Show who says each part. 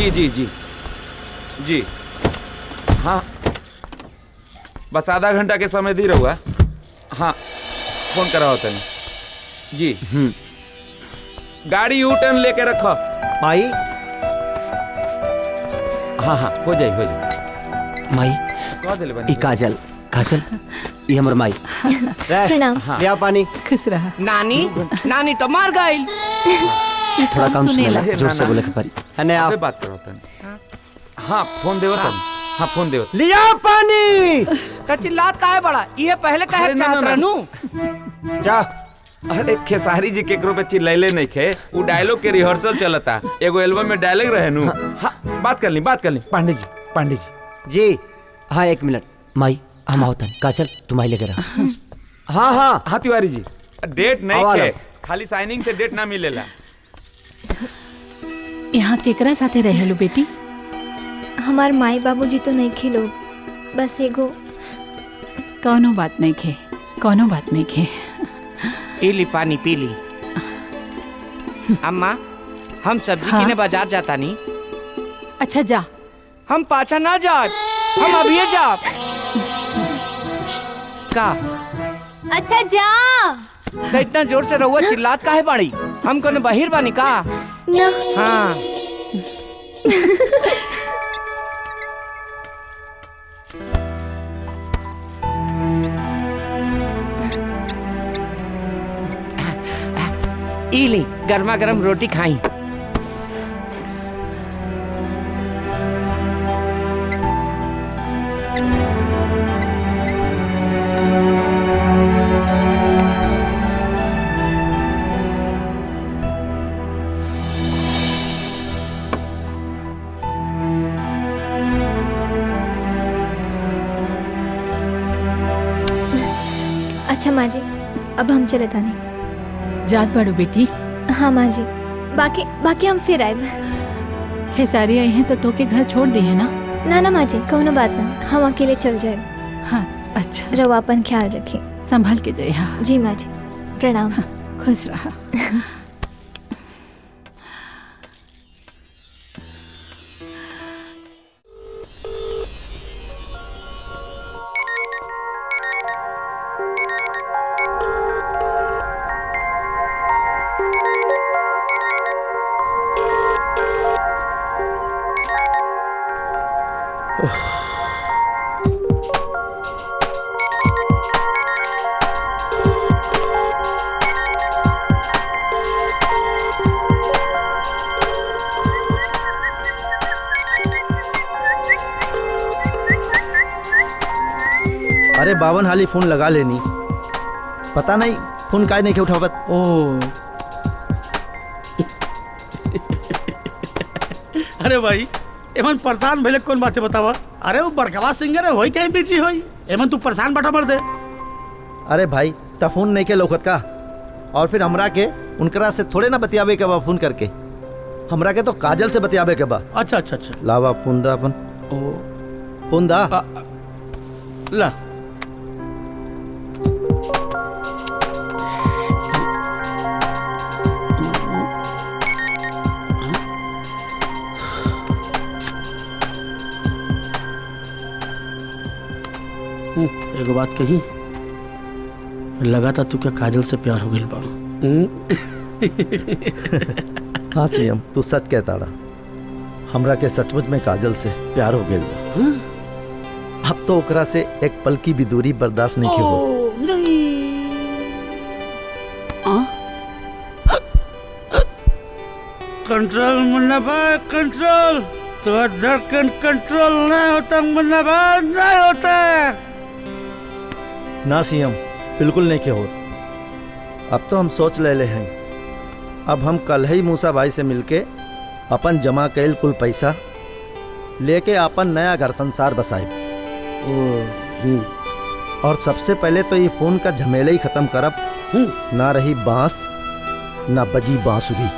Speaker 1: जी जी जी जी। हाँ बस आधा घंटा के समय दी रहुआ। हाँ फोन करा होता है जी। गाड़ी यू टर्न लेके रखो
Speaker 2: माई।
Speaker 1: हाँ हाँ हो जाए
Speaker 2: माई
Speaker 1: कह दिले बनी।
Speaker 2: काजल काजल ये हमर माई।
Speaker 3: प्रणाम।
Speaker 2: लिया पानी।
Speaker 4: खुश रहा।
Speaker 5: नानी नानी तो मार गई।
Speaker 2: थोड़ा कम सुनेला, जोर से बोले के पड़ी। अने आप
Speaker 1: बात करो तन। हाँ फोन देवो तन। हाँ फोन देवो।
Speaker 2: लिया पानी।
Speaker 5: तो चिल्लात काहे बड़ा? ये पहले कहे चाहत रहनू।
Speaker 2: जा।
Speaker 1: अरे खेसारी जी केकरो पे चिल्लाइले नहीं खे। वो डायलॉग के रिहर्सल चलता। एगो एल्बम में डायलॉग रहे नु। हाँ बात कर ली पांडे जी
Speaker 2: जी। हाँ 1 मिनट माई हम आवतन। काजल तुम आई लेके रहा। हाँ हाँ
Speaker 1: हाँ तिवारी जी डेट नहीं
Speaker 2: आवाला।
Speaker 1: खे, खाली साइनिंग से डेट ना मिलेला।
Speaker 4: यहाँ केकरा साथे रहेलू बेटी?
Speaker 3: हमार माई बाबूजी तो नहीं खेलो, बस एगो।
Speaker 4: कौनो बात नहीं खे, कौनो बात नहीं खे।
Speaker 5: पी ली पानी पी ली। अम्मा हम सब्जी
Speaker 4: हाँ?
Speaker 5: किने बाजार जाता नहीं।
Speaker 4: अच्छा जा।
Speaker 5: हम पाछा ना जात, हम अभी जा। का
Speaker 3: अच्छा जा
Speaker 5: तो इतना जोर से रहुआ चिल्लात काहे बाड़ी? हम कोनो बहिर बानी का?
Speaker 3: ना।
Speaker 5: हाँ ई ली गर्मा गर्म रोटी खाई।
Speaker 3: अच्छा माँ जी अब हम चले तानी।
Speaker 4: जात बाड़ू बेटी।
Speaker 3: हाँ माँ जी बाकी हम फिर आए।
Speaker 4: खेसारी आई हैं तो तोके घर छोड़ दी है ना?
Speaker 3: ना माँ जी कौनो बात ना, हम अकेले चल जाए।
Speaker 4: हाँ अच्छा।
Speaker 3: रवा अपन ख्याल रखे।
Speaker 4: संभल के जाए। हाँ
Speaker 3: जी माँ जी प्रणाम।
Speaker 4: खुश रहा।
Speaker 6: अरे 52 हाली फोन लगा लेनी, पता नहीं फोन काहे नहीं के उठावत।
Speaker 7: ओ अरे भाई एमन परेशान भइले कौन बात है बतावा? अरे वो बड़कवा सिंगर है होई कहीं बिजी होई, एमन तू परेशान बटा मर दे।
Speaker 6: अरे भाई ता फोन नहीं के लौकत का? और फिर हमरा के उनकरा से थोड़े ना बतियाबे के बा फोन करके, हमरा के तो काजल से बतियाबे के बा।
Speaker 7: अच्छा अच्छा अच्छा
Speaker 6: लावा फोन दा अपन।
Speaker 7: ओ
Speaker 6: फोन दा।
Speaker 7: ला एगो बात कही, लगा था तू क्या काजल से प्यार हो गइल बा?
Speaker 6: हाँ सीएम तू सच कहता रहा, हमरा के सचमुच में काजल से प्यार हो गइल बा। अब तो ओकरा से एक पल की भी दूरी बर्दाश्त नहीं की हो।
Speaker 7: कंट्रोल मुन्ना भाई कंट्रोल, तो धड़कन कंट्रोल नहीं होता मुन्ना भाई, नहीं होता।
Speaker 6: ना सीएम बिल्कुल नहीं के हो। अब तो हम सोच ले हैं, अब हम कल ही मूसा भाई से मिलके अपन जमा कैल कुल पैसा लेके अपन नया घर संसार बसाए। और सबसे पहले तो ये फोन का झमेला ही खत्म करब। ना रही बांस ना बजी बांसुरी।